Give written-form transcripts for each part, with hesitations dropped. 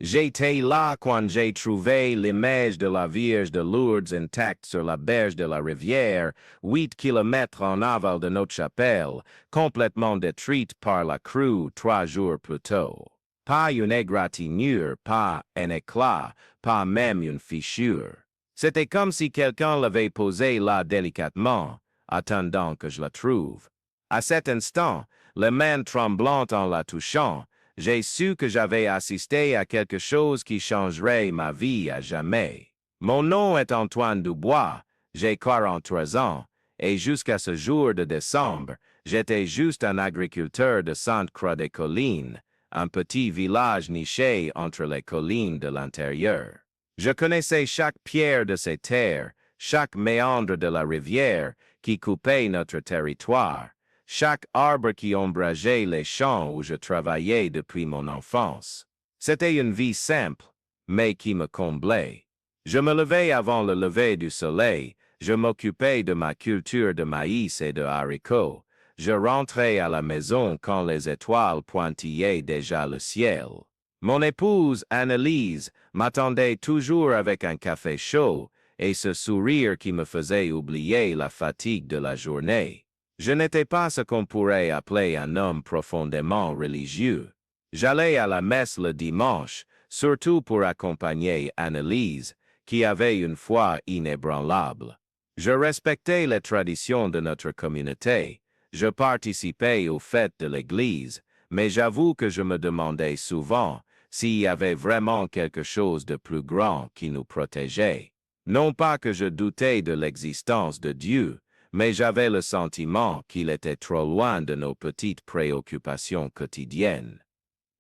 J'étais là quand j'ai trouvé l'image de la Vierge de Lourdes intacte sur la berge de la rivière, 8 kilomètres en aval de notre chapelle, complètement détruite par la crue 3 jours plus tôt. Pas une égratignure, pas un éclat, pas même une fissure. C'était comme si quelqu'un l'avait posée là délicatement, attendant que je la trouve. À cet instant, les mains tremblantes en la touchant, j'ai su que j'avais assisté à quelque chose qui changerait ma vie à jamais. Mon nom est Antoine Dubois, j'ai 43 ans, et jusqu'à ce jour de décembre, j'étais juste un agriculteur de Sainte-Croix-des-Collines, un petit village niché entre les collines de l'intérieur. Je connaissais chaque pierre de ces terres, chaque méandre de la rivière qui coupait notre territoire, chaque arbre qui ombrageait les champs où je travaillais depuis mon enfance. C'était une vie simple, mais qui me comblait. Je me levais avant le lever du soleil, je m'occupais de ma culture de maïs et de haricots, je rentrais à la maison quand les étoiles pointillaient déjà le ciel. Mon épouse, Annelise, m'attendait toujours avec un café chaud et ce sourire qui me faisait oublier la fatigue de la journée. Je n'étais pas ce qu'on pourrait appeler un homme profondément religieux. J'allais à la messe le dimanche, surtout pour accompagner Annelise, qui avait une foi inébranlable. Je respectais les traditions de notre communauté, je participais aux fêtes de l'Église, mais j'avoue que je me demandais souvent s'il y avait vraiment quelque chose de plus grand qui nous protégeait. Non pas que je doutais de l'existence de Dieu, mais j'avais le sentiment qu'il était trop loin de nos petites préoccupations quotidiennes.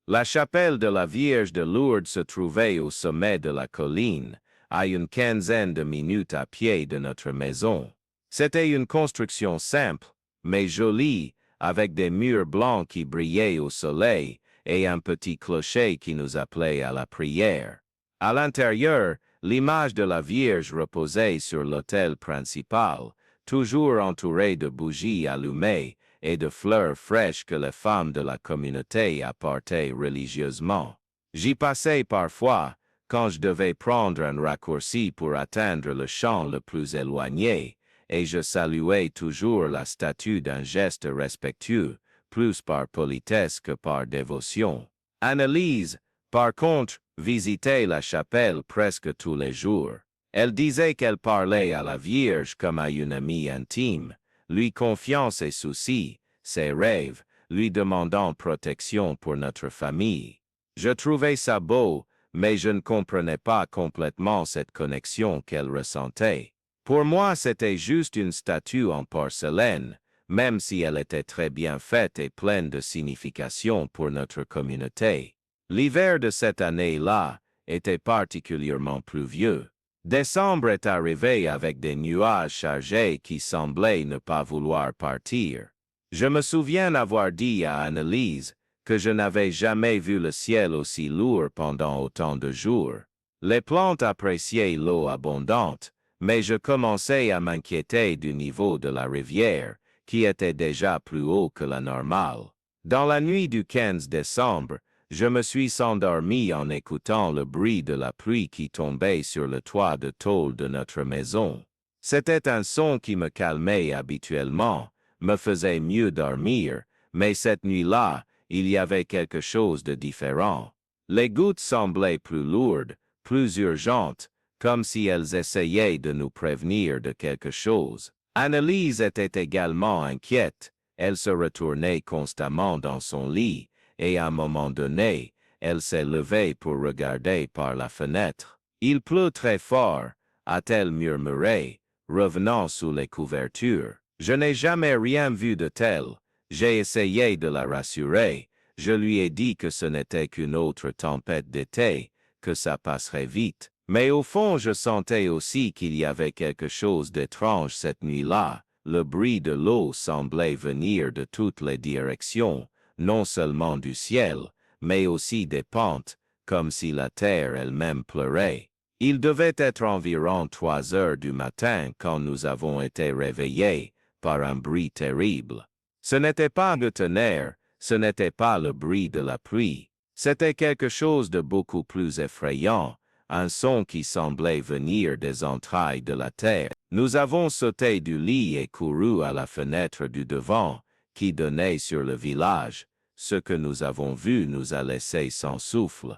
La chapelle de la Vierge de Lourdes se trouvait au sommet de la colline, à une quinzaine de minutes à pied de notre maison. C'était une construction simple, mais jolie, avec des murs blancs qui brillaient au soleil et un petit clocher qui nous appelait à la prière. À l'intérieur, l'image de la Vierge reposait sur l'autel principal, toujours entouré de bougies allumées et de fleurs fraîches que les femmes de la communauté apportaient religieusement. J'y passais parfois, quand je devais prendre un raccourci pour atteindre le champ le plus éloigné, et je saluais toujours la statue d'un geste respectueux, plus par politesse que par dévotion. Annelise, par contre, visitait la chapelle presque tous les jours. Elle disait qu'elle parlait à la Vierge comme à une amie intime, lui confiant ses soucis, ses rêves, lui demandant protection pour notre famille. Je trouvais ça beau, mais je ne comprenais pas complètement cette connexion qu'elle ressentait. Pour moi, c'était juste une statue en porcelaine, même si elle était très bien faite et pleine de signification pour notre communauté. L'hiver de cette année-là était particulièrement pluvieux. Décembre est arrivé avec des nuages chargés qui semblaient ne pas vouloir partir. Je me souviens avoir dit à Annelise que je n'avais jamais vu le ciel aussi lourd pendant autant de jours. Les plantes appréciaient l'eau abondante, mais je commençais à m'inquiéter du niveau de la rivière, qui était déjà plus haut que la normale. Dans la nuit du 15 décembre, je me suis endormi en écoutant le bruit de la pluie qui tombait sur le toit de tôle de notre maison. C'était un son qui me calmait habituellement, me faisait mieux dormir, mais cette nuit-là, il y avait quelque chose de différent. Les gouttes semblaient plus lourdes, plus urgentes, comme si elles essayaient de nous prévenir de quelque chose. Annelise était également inquiète, elle se retournait constamment dans son lit, et à un moment donné, elle s'est levée pour regarder par la fenêtre. « Il pleut très fort », a-t-elle murmuré, revenant sous les couvertures. Je n'ai jamais rien vu de tel. J'ai essayé de la rassurer. Je lui ai dit que ce n'était qu'une autre tempête d'été, que ça passerait vite. Mais au fond, je sentais aussi qu'il y avait quelque chose d'étrange cette nuit-là. Le bruit de l'eau semblait venir de toutes les directions, non seulement du ciel, mais aussi des pentes, comme si la terre elle-même pleurait. Il devait être environ 3 heures du matin quand nous avons été réveillés par un bruit terrible. Ce n'était pas le tonnerre, ce n'était pas le bruit de la pluie, C'était quelque chose de beaucoup plus effrayant, un son qui semblait venir des entrailles de la terre. Nous avons sauté du lit et couru à la fenêtre du devant, qui donnait sur le village. Ce que nous avons vu nous a laissé sans souffle.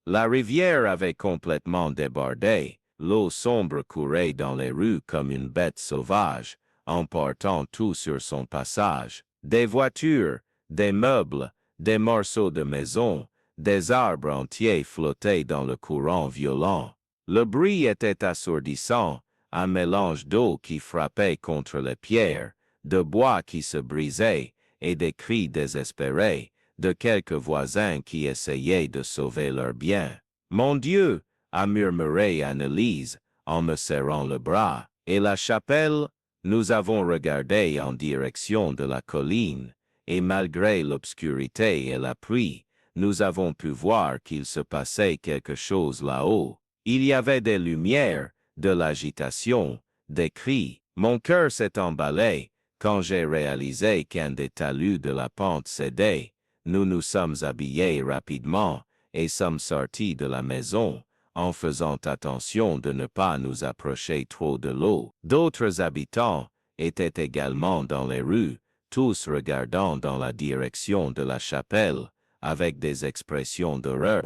La rivière avait complètement débordé, l'eau sombre courait dans les rues comme une bête sauvage, emportant tout sur son passage. Des voitures, des meubles, des morceaux de maison, des arbres entiers flottaient dans le courant violent. Le bruit était assourdissant, un mélange d'eau qui frappait contre les pierres, de bois qui se brisait, et des cris désespérés de quelques voisins qui essayaient de sauver leurs biens. « Mon Dieu !» a murmuré Annelise en me serrant le bras. Et la chapelle? Nous avons regardé en direction de la colline, et malgré l'obscurité et la pluie, nous avons pu voir qu'il se passait quelque chose là-haut. Il y avait des lumières, de l'agitation, des cris. Mon cœur s'est emballé quand j'ai réalisé qu'un des talus de la pente cédait. Nous nous sommes habillés rapidement et sommes sortis de la maison, en faisant attention de ne pas nous approcher trop de l'eau. D'autres habitants étaient également dans les rues, tous regardant dans la direction de la chapelle, avec des expressions d'horreur.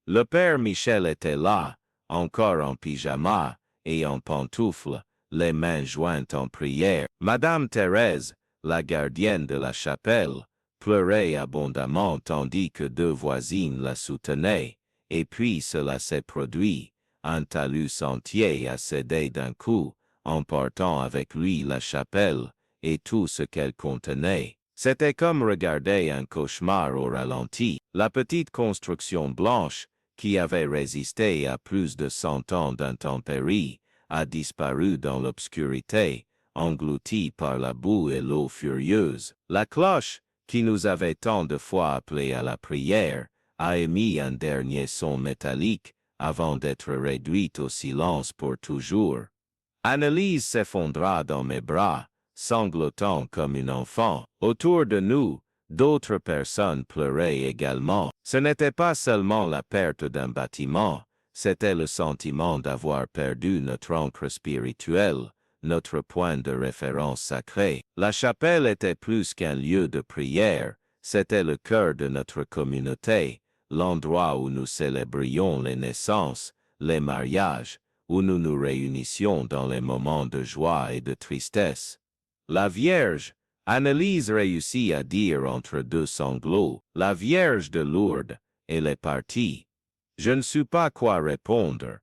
Le père Michel était là, encore en pyjama et en pantoufles, les mains jointes en prière. Madame Thérèse, la gardienne de la chapelle, pleurait abondamment tandis que deux voisines la soutenaient, et puis cela s'est produit. Un talus entier a cédé d'un coup, emportant avec lui la chapelle et tout ce qu'elle contenait. C'était comme regarder un cauchemar au ralenti. La petite construction blanche, qui avait résisté à plus de 100 ans d'intempéries, a disparu dans l'obscurité, engloutie par la boue et l'eau furieuse. La cloche, qui nous avait tant de fois appelés à la prière, a émis un dernier son métallique avant d'être réduite au silence pour toujours. Annelise s'effondra dans mes bras, sanglotant comme une enfant. Autour de nous, d'autres personnes pleuraient également. Ce n'était pas seulement la perte d'un bâtiment, c'était le sentiment d'avoir perdu notre ancre spirituelle, notre point de référence sacré. La chapelle était plus qu'un lieu de prière, c'était le cœur de notre communauté, l'endroit où nous célébrions les naissances, les mariages, où nous nous réunissions dans les moments de joie et de tristesse. La Vierge, Annelise réussit à dire entre deux sanglots, la Vierge de Lourdes, elle est partie. Je ne sus pas quoi répondre.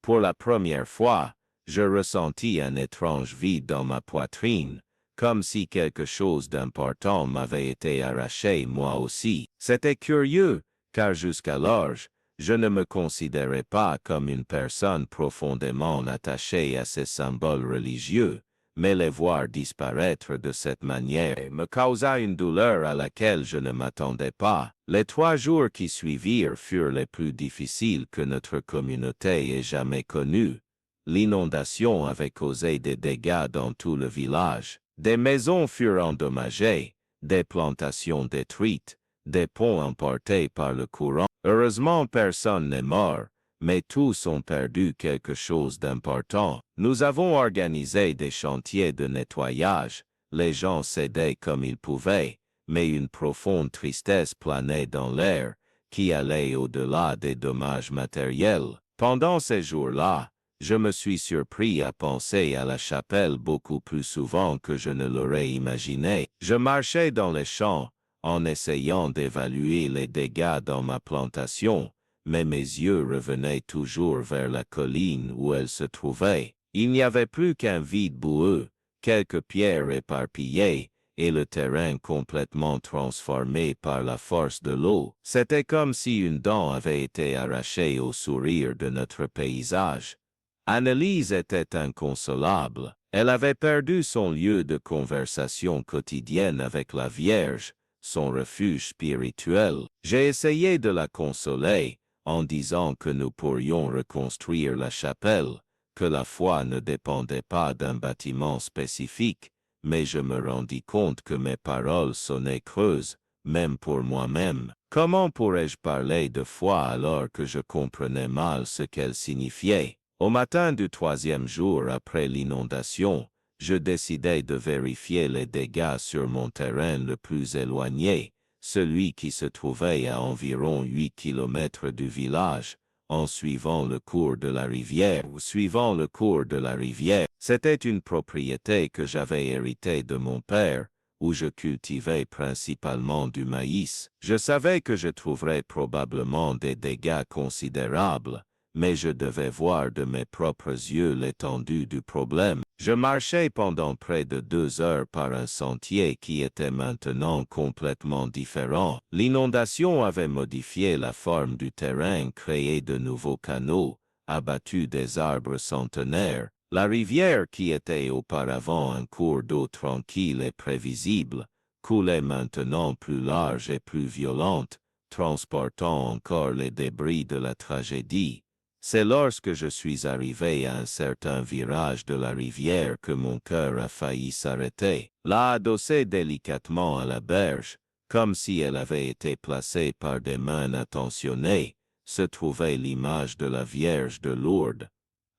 Pour la première fois, je ressentis un étrange vide dans ma poitrine, comme si quelque chose d'important m'avait été arraché moi aussi. C'était curieux, car jusqu'alors, je ne me considérais pas comme une personne profondément attachée à ces symboles religieux, mais les voir disparaître de cette manière me causa une douleur à laquelle je ne m'attendais pas. Les 3 jours qui suivirent furent les plus difficiles que notre communauté ait jamais connus. L'inondation avait causé des dégâts dans tout le village. Des maisons furent endommagées, des plantations détruites, des ponts emportés par le courant. Heureusement, personne n'est mort, mais tous ont perdu quelque chose d'important. Nous avons organisé des chantiers de nettoyage, les gens s'aidaient comme ils pouvaient, mais une profonde tristesse planait dans l'air, qui allait au-delà des dommages matériels. Pendant ces jours-là, je me suis surpris à penser à la chapelle beaucoup plus souvent que je ne l'aurais imaginé. Je marchais dans les champs, en essayant d'évaluer les dégâts dans ma plantation, mais mes yeux revenaient toujours vers la colline où elle se trouvait. Il n'y avait plus qu'un vide boueux, quelques pierres éparpillées, et le terrain complètement transformé par la force de l'eau. C'était comme si une dent avait été arrachée au sourire de notre paysage. Annelise était inconsolable. Elle avait perdu son lieu de conversation quotidienne avec la Vierge, son refuge spirituel. J'ai essayé de la consoler, en disant que nous pourrions reconstruire la chapelle, que la foi ne dépendait pas d'un bâtiment spécifique, mais je me rendis compte que mes paroles sonnaient creuses, même pour moi-même. Comment pourrais-je parler de foi alors que je comprenais mal ce qu'elle signifiait? Au matin du troisième jour après l'inondation, je décidai de vérifier les dégâts sur mon terrain le plus éloigné, celui qui se trouvait à environ 8 kilomètres du village, en suivant le cours de la rivière ou suivant le cours de la rivière. C'était une propriété que j'avais héritée de mon père, où je cultivais principalement du maïs. Je savais que je trouverais probablement des dégâts considérables, mais je devais voir de mes propres yeux l'étendue du problème. Je marchais pendant près de 2 heures par un sentier qui était maintenant complètement différent. L'inondation avait modifié la forme du terrain, créé de nouveaux canaux, abattu des arbres centenaires. La rivière, qui était auparavant un cours d'eau tranquille et prévisible, coulait maintenant plus large et plus violente, transportant encore les débris de la tragédie. C'est lorsque je suis arrivé à un certain virage de la rivière que mon cœur a failli s'arrêter. Là, adossé délicatement à la berge, comme si elle avait été placée par des mains attentionnées, se trouvait l'image de la Vierge de Lourdes,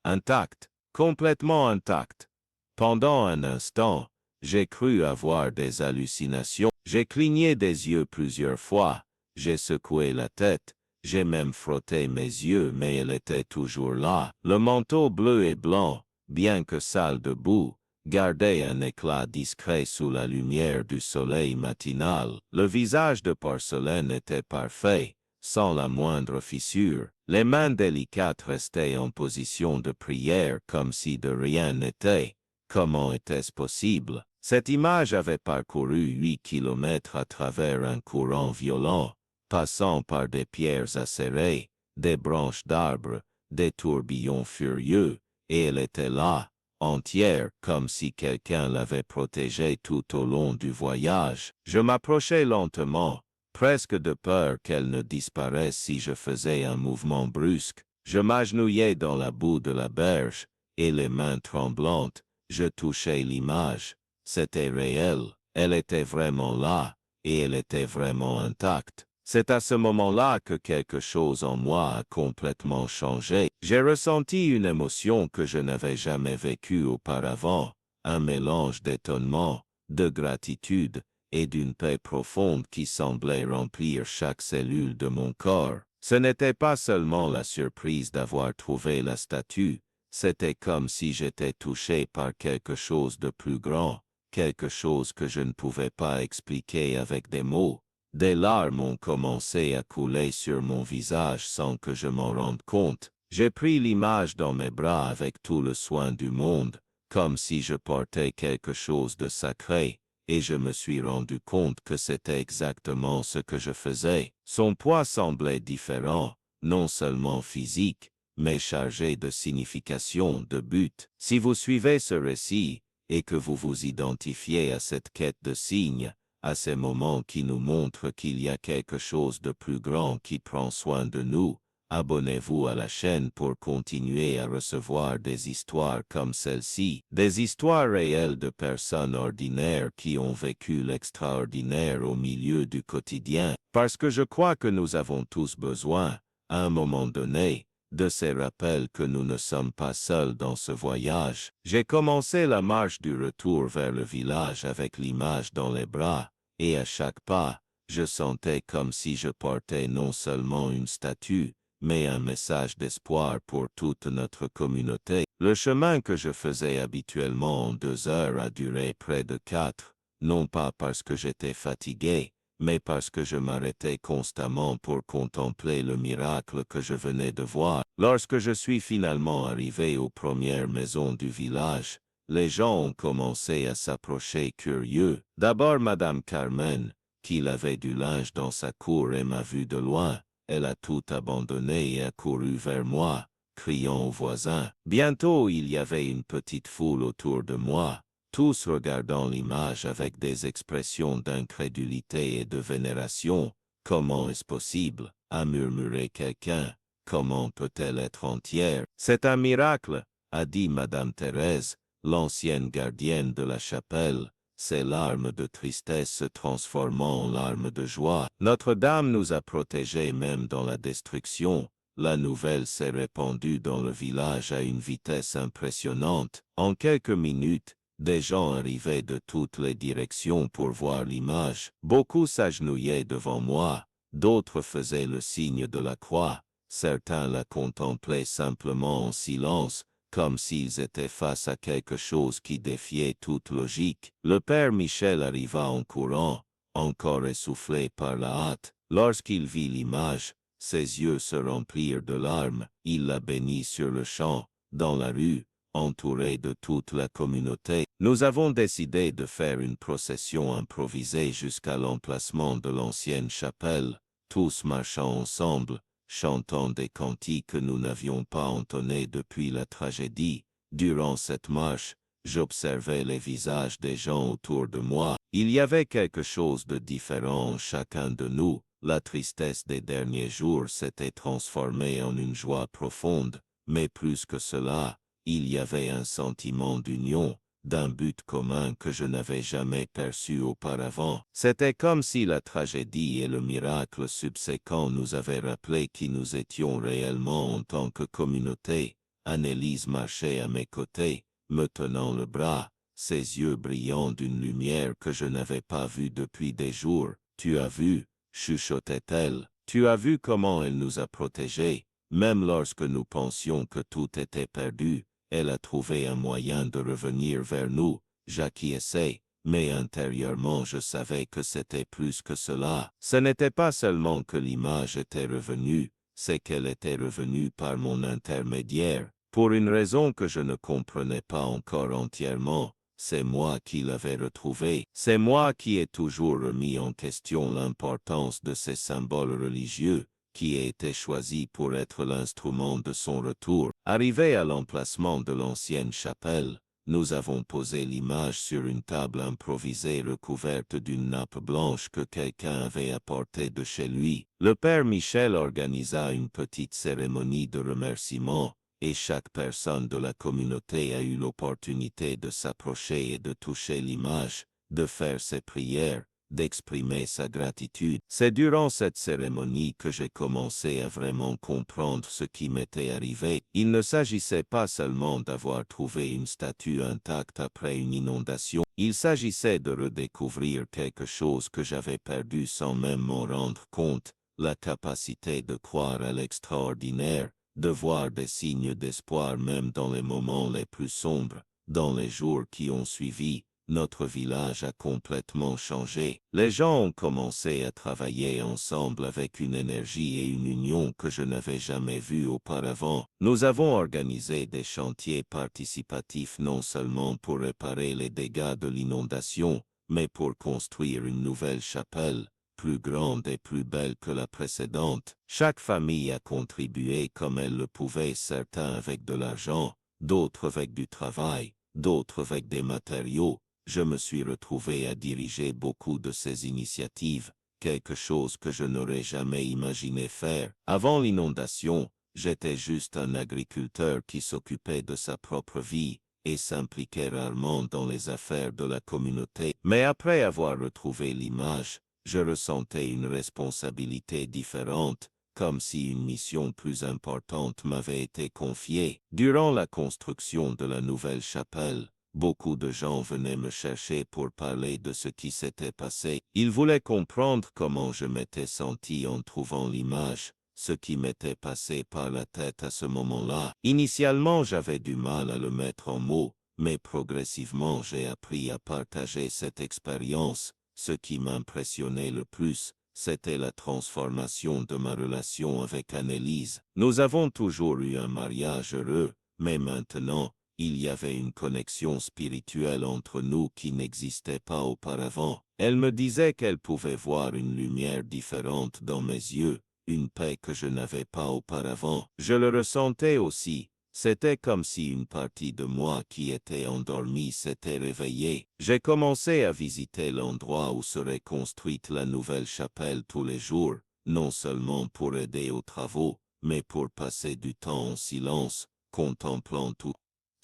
intacte, complètement intacte. Pendant un instant, j'ai cru avoir des hallucinations. J'ai cligné des yeux plusieurs fois, j'ai secoué la tête, j'ai même frotté mes yeux, mais elle était toujours là. Le manteau bleu et blanc, bien que sale de boue, gardait un éclat discret sous la lumière du soleil matinal. Le visage de porcelaine était parfait, sans la moindre fissure. Les mains délicates restaient en position de prière comme si de rien n'était. Comment était-ce possible? Cette image avait parcouru 8 kilomètres à travers un courant violent, passant par des pierres acérées, des branches d'arbres, des tourbillons furieux, et elle était là, entière, comme si quelqu'un l'avait protégée tout au long du voyage. Je m'approchai lentement, presque de peur qu'elle ne disparaisse si je faisais un mouvement brusque. Je m'agenouillai dans la boue de la berge, et les mains tremblantes, je touchai l'image. C'était réel, elle était vraiment là, et elle était vraiment intacte. C'est à ce moment-là que quelque chose en moi a complètement changé. J'ai ressenti une émotion que je n'avais jamais vécue auparavant, un mélange d'étonnement, de gratitude, et d'une paix profonde qui semblait remplir chaque cellule de mon corps. Ce n'était pas seulement la surprise d'avoir trouvé la statue, c'était comme si j'étais touché par quelque chose de plus grand, quelque chose que je ne pouvais pas expliquer avec des mots. Des larmes ont commencé à couler sur mon visage sans que je m'en rende compte. J'ai pris l'image dans mes bras avec tout le soin du monde, comme si je portais quelque chose de sacré, et je me suis rendu compte que c'était exactement ce que je faisais. Son poids semblait différent, non seulement physique, mais chargé de signification, de but. Si vous suivez ce récit, et que vous vous identifiez à cette quête de signes, à ces moments qui nous montrent qu'il y a quelque chose de plus grand qui prend soin de nous, abonnez-vous à la chaîne pour continuer à recevoir des histoires comme celle-ci, des histoires réelles de personnes ordinaires qui ont vécu l'extraordinaire au milieu du quotidien, parce que je crois que nous avons tous besoin, à un moment donné, de ces rappels que nous ne sommes pas seuls dans ce voyage. J'ai commencé la marche du retour vers le village avec l'image dans les bras, et à chaque pas, je sentais comme si je portais non seulement une statue, mais un message d'espoir pour toute notre communauté. Le chemin que je faisais habituellement en 2 heures a duré près de 4, non pas parce que j'étais fatigué, mais parce que je m'arrêtais constamment pour contempler le miracle que je venais de voir. Lorsque je suis finalement arrivé aux premières maisons du village, les gens ont commencé à s'approcher curieux. D'abord Madame Carmen, qui lavait du linge dans sa cour et m'a vu de loin. Elle a tout abandonné et a couru vers moi, criant aux voisins. Bientôt il y avait une petite foule autour de moi, tous regardant l'image avec des expressions d'incrédulité et de vénération. Comment est-ce possible? A murmuré quelqu'un. Comment peut-elle être entière? C'est un miracle, a dit Madame Thérèse, l'ancienne gardienne de la chapelle. ces larmes de tristesse se transformant en larmes de joie. Notre-Dame nous a protégés même dans la destruction. La nouvelle s'est répandue dans le village à une vitesse impressionnante. En quelques minutes, des gens arrivaient de toutes les directions pour voir l'image. Beaucoup s'agenouillaient devant moi, d'autres faisaient le signe de la croix. Certains la contemplaient simplement en silence, comme s'ils étaient face à quelque chose qui défiait toute logique. Le père Michel arriva en courant, encore essoufflé par la hâte. Lorsqu'il vit l'image, ses yeux se remplirent de larmes. Il la bénit sur le champ, dans la rue, entouré de toute la communauté. Nous avons décidé de faire une procession improvisée jusqu'à l'emplacement de l'ancienne chapelle, tous marchant ensemble, chantant des cantiques que nous n'avions pas entonnés depuis la tragédie. Durant cette marche, j'observais les visages des gens autour de moi. Il y avait quelque chose de différent en chacun de nous. La tristesse des derniers jours s'était transformée en une joie profonde, mais plus que cela, il y avait un sentiment d'union, d'un but commun que je n'avais jamais perçu auparavant. C'était comme si la tragédie et le miracle subséquent nous avaient rappelé qui nous étions réellement en tant que communauté. Annelise marchait à mes côtés, me tenant le bras, ses yeux brillants d'une lumière que je n'avais pas vue depuis des jours. « Tu as vu » chuchotait-elle. « Tu as vu comment elle nous a protégés, même lorsque nous pensions que tout était perdu. Elle a trouvé un moyen de revenir vers nous. » J'acquiesçais, mais intérieurement je savais que c'était plus que cela. Ce n'était pas seulement que l'image était revenue, c'est qu'elle était revenue par mon intermédiaire. Pour une raison que je ne comprenais pas encore entièrement, c'est moi qui l'avais retrouvée. C'est moi qui ai toujours remis en question l'importance de ces symboles religieux, qui a été choisi pour être l'instrument de son retour. Arrivé à l'emplacement de l'ancienne chapelle, nous avons posé l'image sur une table improvisée recouverte d'une nappe blanche que quelqu'un avait apportée de chez lui. Le père Michel organisa une petite cérémonie de remerciement, et chaque personne de la communauté a eu l'opportunité de s'approcher et de toucher l'image, de faire ses prières, d'exprimer sa gratitude. C'est durant cette cérémonie que j'ai commencé à vraiment comprendre ce qui m'était arrivé. Il ne s'agissait pas seulement d'avoir trouvé une statue intacte après une inondation, il s'agissait de redécouvrir quelque chose que j'avais perdu sans même m'en rendre compte, la capacité de croire à l'extraordinaire, de voir des signes d'espoir même dans les moments les plus sombres. Dans les jours qui ont suivi, notre village a complètement changé. Les gens ont commencé à travailler ensemble avec une énergie et une union que je n'avais jamais vues auparavant. Nous avons organisé des chantiers participatifs non seulement pour réparer les dégâts de l'inondation, mais pour construire une nouvelle chapelle, plus grande et plus belle que la précédente. Chaque famille a contribué comme elle le pouvait, certains avec de l'argent, d'autres avec du travail, d'autres avec des matériaux. Je me suis retrouvé à diriger beaucoup de ces initiatives, quelque chose que je n'aurais jamais imaginé faire. Avant l'inondation, j'étais juste un agriculteur qui s'occupait de sa propre vie et s'impliquait rarement dans les affaires de la communauté. Mais après avoir retrouvé l'image, je ressentais une responsabilité différente, comme si une mission plus importante m'avait été confiée. Durant la construction de la nouvelle chapelle, beaucoup de gens venaient me chercher pour parler de ce qui s'était passé. Ils voulaient comprendre comment je m'étais senti en trouvant l'image, ce qui m'était passé par la tête à ce moment-là. Initialement, j'avais du mal à le mettre en mots, mais progressivement j'ai appris à partager cette expérience. Ce qui m'impressionnait le plus, c'était la transformation de ma relation avec Annelise. Nous avons toujours eu un mariage heureux, mais maintenant, il y avait une connexion spirituelle entre nous qui n'existait pas auparavant. Elle me disait qu'elle pouvait voir une lumière différente dans mes yeux, une paix que je n'avais pas auparavant. Je le ressentais aussi. C'était comme si une partie de moi qui était endormie s'était réveillée. J'ai commencé à visiter l'endroit où serait construite la nouvelle chapelle tous les jours, non seulement pour aider aux travaux, mais pour passer du temps en silence, contemplant tout.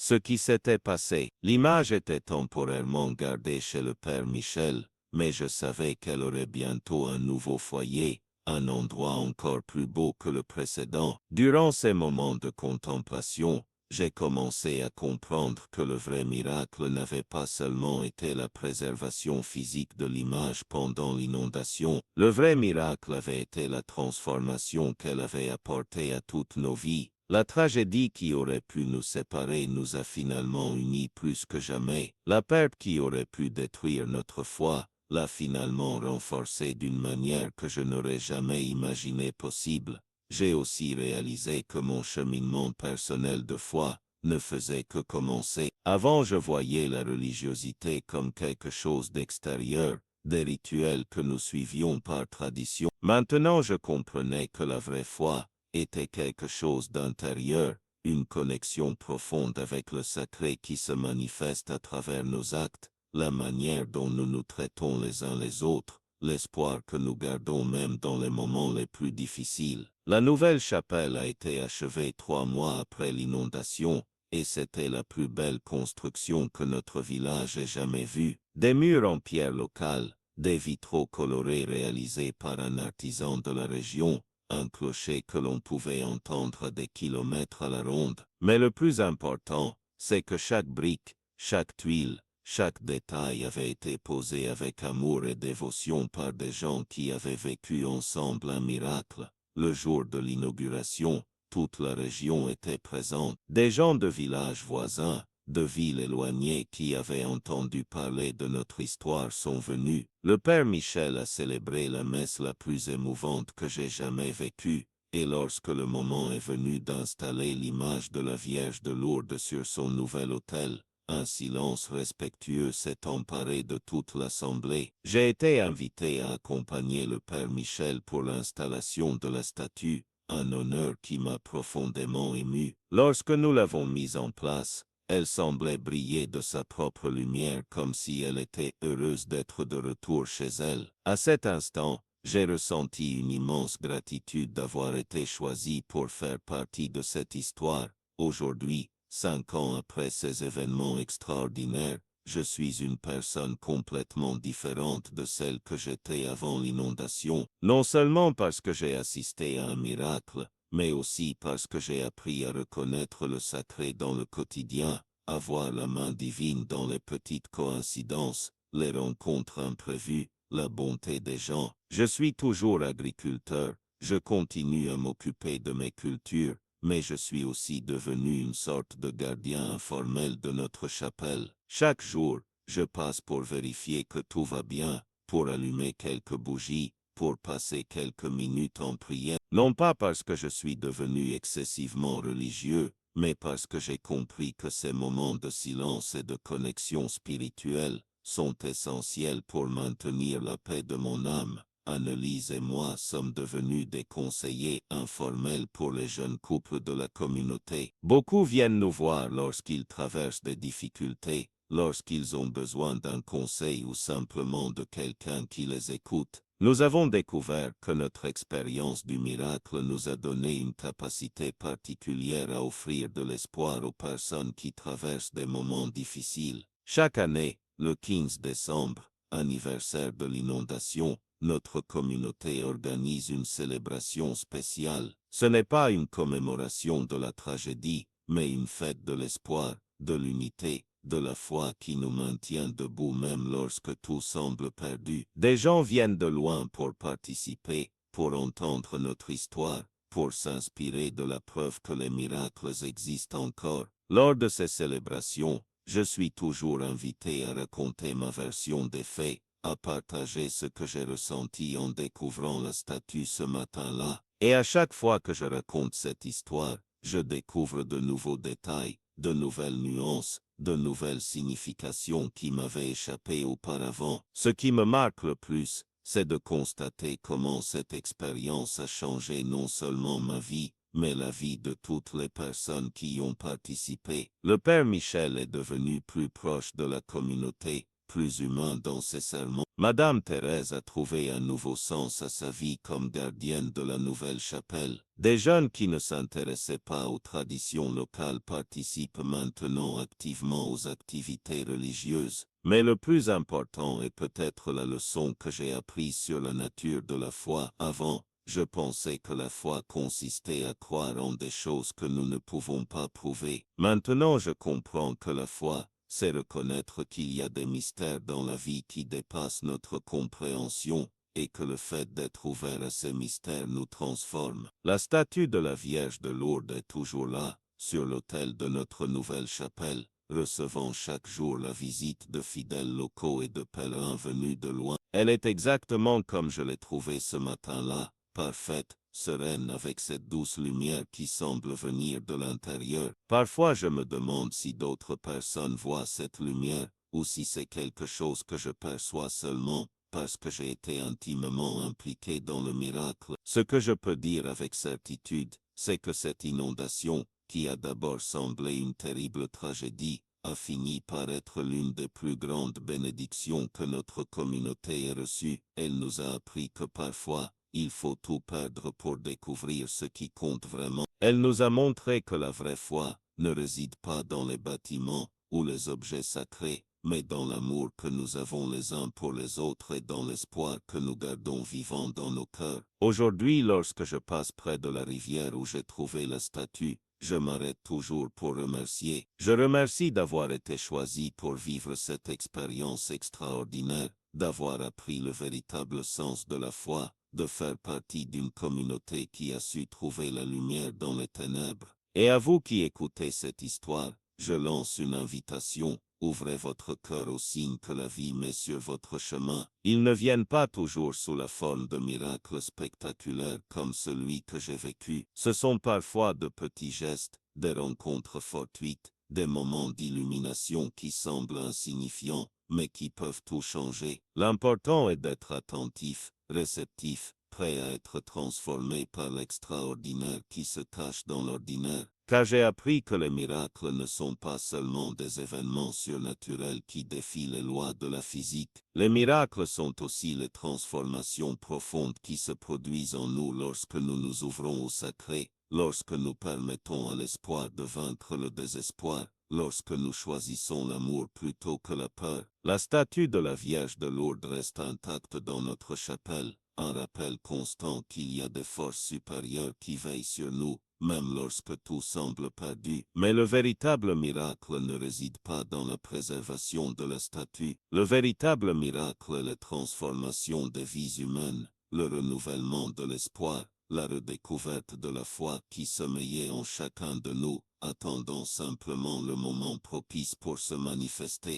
Ce qui s'était passé, l'image était temporairement gardée chez le Père Michel, mais je savais qu'elle aurait bientôt un nouveau foyer, un endroit encore plus beau que le précédent. Durant ces moments de contemplation, j'ai commencé à comprendre que le vrai miracle n'avait pas seulement été la préservation physique de l'image pendant l'inondation, le vrai miracle avait été la transformation qu'elle avait apportée à toutes nos vies. La tragédie qui aurait pu nous séparer nous a finalement unis plus que jamais. La perte qui aurait pu détruire notre foi l'a finalement renforcée d'une manière que je n'aurais jamais imaginé possible. J'ai aussi réalisé que mon cheminement personnel de foi ne faisait que commencer. Avant, je voyais la religiosité comme quelque chose d'extérieur, des rituels que nous suivions par tradition. Maintenant, je comprenais que la vraie foi était quelque chose d'intérieur, une connexion profonde avec le sacré qui se manifeste à travers nos actes, la manière dont nous nous traitons les uns les autres, l'espoir que nous gardons même dans les moments les plus difficiles. La nouvelle chapelle a été achevée 3 mois après l'inondation, et c'était la plus belle construction que notre village ait jamais vue. Des murs en pierre locale, des vitraux colorés réalisés par un artisan de la région, un clocher que l'on pouvait entendre à des kilomètres à la ronde. Mais le plus important, c'est que chaque brique, chaque tuile, chaque détail avait été posé avec amour et dévotion par des gens qui avaient vécu ensemble un miracle. Le jour de l'inauguration, toute la région était présente. Des gens de villages voisins, de villes éloignées qui avaient entendu parler de notre histoire sont venus. Le Père Michel a célébré la messe la plus émouvante que j'ai jamais vécue, et lorsque le moment est venu d'installer l'image de la Vierge de Lourdes sur son nouvel autel, un silence respectueux s'est emparé de toute l'assemblée. J'ai été invité à accompagner le Père Michel pour l'installation de la statue, un honneur qui m'a profondément ému. Lorsque nous l'avons mise en place, elle semblait briller de sa propre lumière comme si elle était heureuse d'être de retour chez elle. À cet instant, j'ai ressenti une immense gratitude d'avoir été choisi pour faire partie de cette histoire. Aujourd'hui, 5 ans après ces événements extraordinaires, je suis une personne complètement différente de celle que j'étais avant l'inondation, non seulement parce que j'ai assisté à un miracle, mais aussi parce que j'ai appris à reconnaître le sacré dans le quotidien, à voir la main divine dans les petites coïncidences, les rencontres imprévues, la bonté des gens. Je suis toujours agriculteur, je continue à m'occuper de mes cultures, mais je suis aussi devenu une sorte de gardien informel de notre chapelle. Chaque jour, je passe pour vérifier que tout va bien, pour allumer quelques bougies, pour passer quelques minutes en prière, non pas parce que je suis devenu excessivement religieux, mais parce que j'ai compris que ces moments de silence et de connexion spirituelle sont essentiels pour maintenir la paix de mon âme. Annelise et moi sommes devenus des conseillers informels pour les jeunes couples de la communauté. Beaucoup viennent nous voir lorsqu'ils traversent des difficultés, lorsqu'ils ont besoin d'un conseil ou simplement de quelqu'un qui les écoute. Nous avons découvert que notre expérience du miracle nous a donné une capacité particulière à offrir de l'espoir aux personnes qui traversent des moments difficiles. Chaque année, le 15 décembre, anniversaire de l'inondation, notre communauté organise une célébration spéciale. Ce n'est pas une commémoration de la tragédie, mais une fête de l'espoir, de l'unité, de la foi qui nous maintient debout même lorsque tout semble perdu. Des gens viennent de loin pour participer, pour entendre notre histoire, pour s'inspirer de la preuve que les miracles existent encore. Lors de ces célébrations, je suis toujours invité à raconter ma version des faits, à partager ce que j'ai ressenti en découvrant la statue ce matin-là. Et à chaque fois que je raconte cette histoire, je découvre de nouveaux détails, de nouvelles nuances, de nouvelles significations qui m'avaient échappé auparavant. Ce qui me marque le plus, c'est de constater comment cette expérience a changé non seulement ma vie, mais la vie de toutes les personnes qui y ont participé. Le Père Michel est devenu plus proche de la communauté, plus humain dans ses sermons. Madame Thérèse a trouvé un nouveau sens à sa vie comme gardienne de la nouvelle chapelle. Des jeunes qui ne s'intéressaient pas aux traditions locales participent maintenant activement aux activités religieuses. Mais le plus important est peut-être la leçon que j'ai apprise sur la nature de la foi. Avant, je pensais que la foi consistait à croire en des choses que nous ne pouvons pas prouver. Maintenant, je comprends que la foi, c'est reconnaître qu'il y a des mystères dans la vie qui dépassent notre compréhension, et que le fait d'être ouvert à ces mystères nous transforme. La statue de la Vierge de Lourdes est toujours là, sur l'autel de notre nouvelle chapelle, recevant chaque jour la visite de fidèles locaux et de pèlerins venus de loin. Elle est exactement comme je l'ai trouvée ce matin-là, parfaite, sereine avec cette douce lumière qui semble venir de l'intérieur. Parfois je me demande si d'autres personnes voient cette lumière, ou si c'est quelque chose que je perçois seulement, parce que j'ai été intimement impliqué dans le miracle. Ce que je peux dire avec certitude, c'est que cette inondation, qui a d'abord semblé une terrible tragédie, a fini par être l'une des plus grandes bénédictions que notre communauté ait reçues. Elle nous a appris que parfois, il faut tout perdre pour découvrir ce qui compte vraiment. Elle nous a montré que la vraie foi ne réside pas dans les bâtiments ou les objets sacrés, mais dans l'amour que nous avons les uns pour les autres et dans l'espoir que nous gardons vivant dans nos cœurs. Aujourd'hui, lorsque je passe près de la rivière où j'ai trouvé la statue, je m'arrête toujours pour remercier. Je remercie d'avoir été choisi pour vivre cette expérience extraordinaire, d'avoir appris le véritable sens de la foi, de faire partie d'une communauté qui a su trouver la lumière dans les ténèbres. Et à vous qui écoutez cette histoire, je lance une invitation. Ouvrez votre cœur aux signes que la vie met sur votre chemin. Ils ne viennent pas toujours sous la forme de miracles spectaculaires comme celui que j'ai vécu. Ce sont parfois de petits gestes, des rencontres fortuites, des moments d'illumination qui semblent insignifiants, mais qui peuvent tout changer. L'important est d'être attentif, réceptif, prêt à être transformé par l'extraordinaire qui se cache dans l'ordinaire. Car j'ai appris que les miracles ne sont pas seulement des événements surnaturels qui défient les lois de la physique. Les miracles sont aussi les transformations profondes qui se produisent en nous lorsque nous nous ouvrons au sacré, lorsque nous permettons à l'espoir de vaincre le désespoir, lorsque nous choisissons l'amour plutôt que la peur. La statue de la Vierge de Lourdes reste intacte dans notre chapelle, un rappel constant qu'il y a des forces supérieures qui veillent sur nous, même lorsque tout semble perdu. Mais le véritable miracle ne réside pas dans la préservation de la statue. Le véritable miracle est la transformation des vies humaines, le renouvellement de l'espoir, la redécouverte de la foi qui sommeillait en chacun de nous, attendant simplement le moment propice pour se manifester.